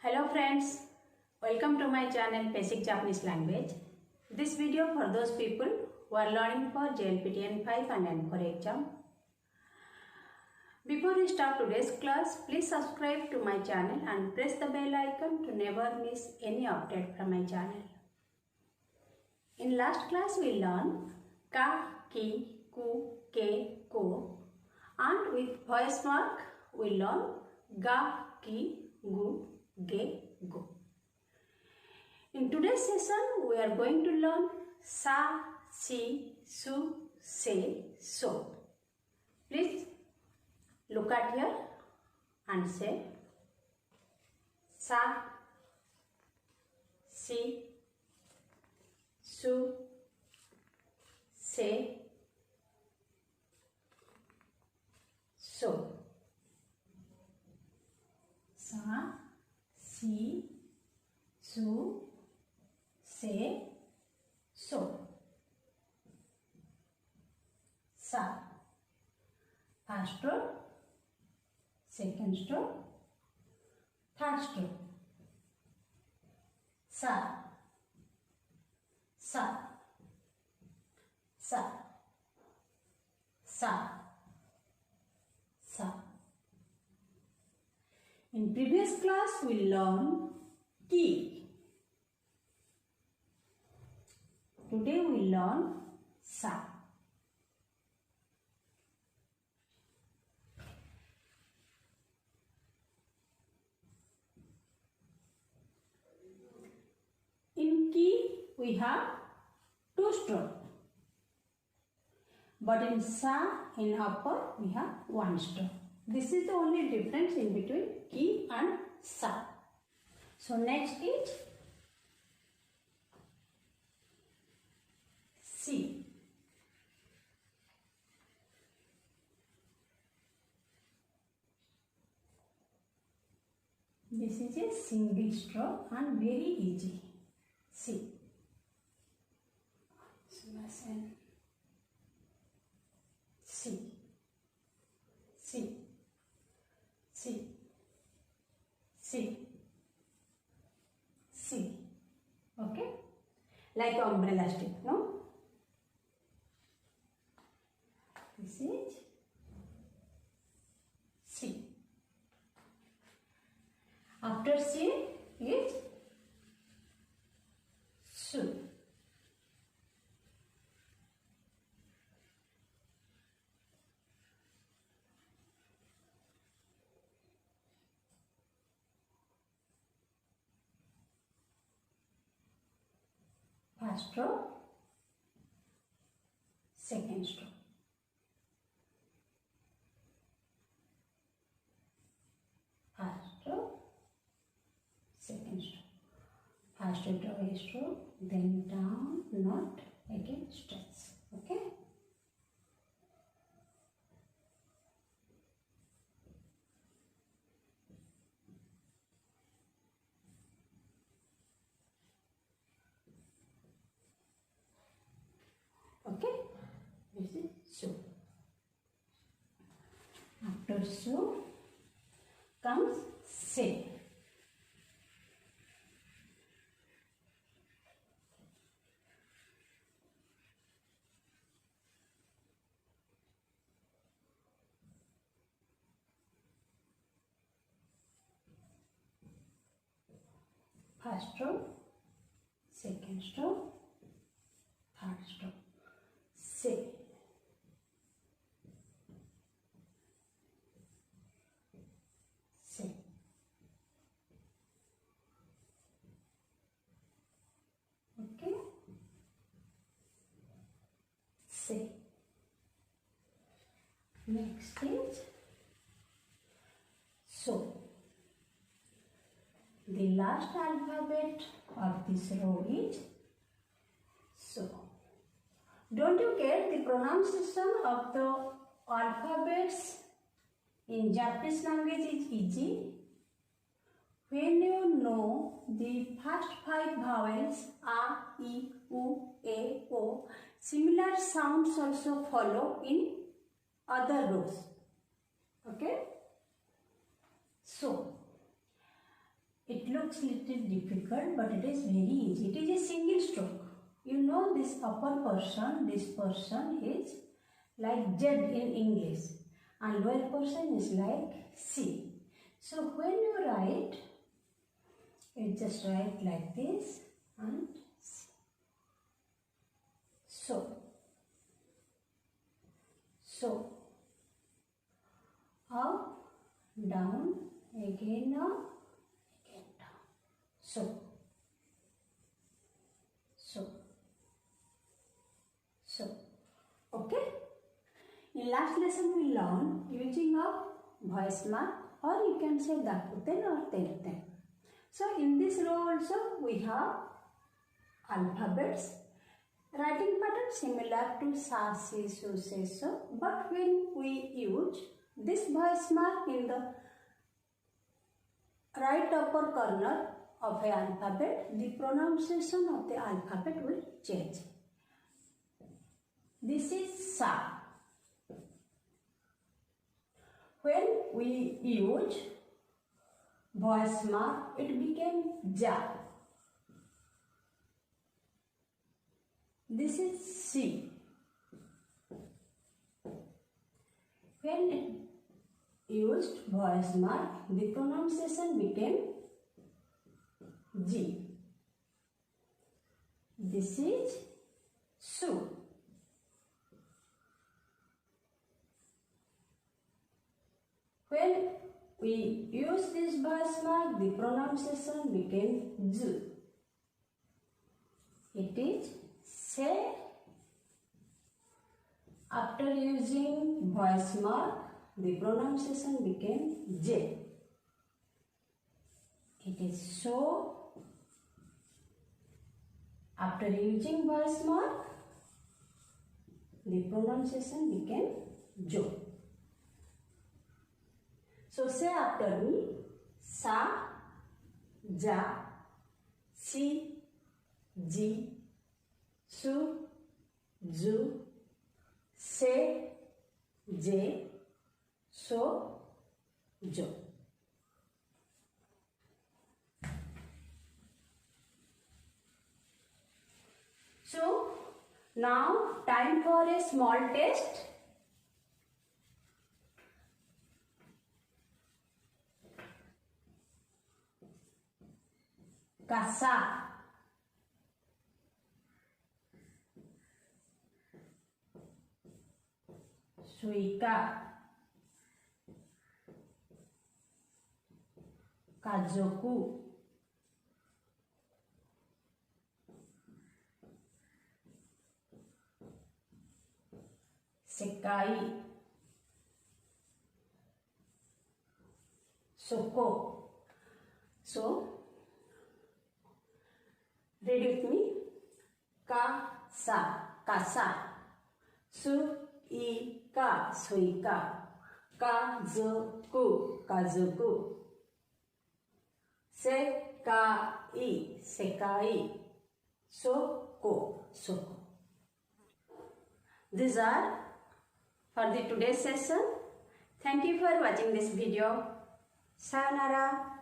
Hello friends, welcome to my channel Basic Japanese Language. This video for those people who are learning for JLPT N5 and N4 exam. Before we start today's class, please subscribe to my channel and press the bell icon to never miss any update from my channel. In last class we learned ka, ki, ku, ke, ko, and with voice mark we learn ga, ki, gu, ge, go. In today's session we are going to learn sa, si, su, se, so. Please look at here and say sa, si, su, se, so. Sa, si, su, se, so. Sa. First stroke, second stroke, third stroke. Sa, sa, sa, sa, sa. In previous class we learned ki. Today we learn sa. In ki we have two strokes, but in sa, in upper, we have one stroke. This is the only difference in between ki and sa. So next is si. This is a single stroke and very easy. Si. Si. Si. Si. Si. Si. Okay? Like umbrella stick, no? This is si. After si is su. First stroke, second stroke. First stroke, second stroke. First stroke, stroke, then down, knot, again stretch. Okay? Okay, this is so. After so comes se. First stroke, second stroke, third stroke. Se. Se. Okay. Se. Next is so. The last alphabet of this row is so. Don't you get the pronunciation of the alphabets in Japanese language is easy? When you know the first 5 vowels a, I, U, A, O, similar sounds also follow in other rows. Okay? So, It looks little difficult, but it is very easy. It is a single stroke. You know this upper portion, this portion is like Z in English and lower portion is like C. So when you write, you just write like this and C. So up, down, again up, again down. So okay. In last lesson we learned using a voice mark, or you can say dakuten or teruten. So in this row also we have alphabets. Writing pattern similar to sa, si, su, se, so, but when we use this voice mark in the right upper corner of an alphabet, the pronunciation of the alphabet will change. This is sa. When we use voice mark, it became ja. This is si. When it used voice mark, the pronunciation became G. This is su. When we use this voice mark, the pronunciation became Z. It is se. After using voice mark, the pronunciation became J. It is so. After using voice mark, the pronunciation became Jo. So say after me: sa, ja, si, ji, su, zu, se, je, so, jo. So now time for a small test. Kasa, suika, kazoku, sekai, soko. So read with me: kasa, kasa, suika, suika, kazoku, kazoku, sekai, sekai, soko, soko. These are for the today's session. Thank you for watching this video. Sayonara.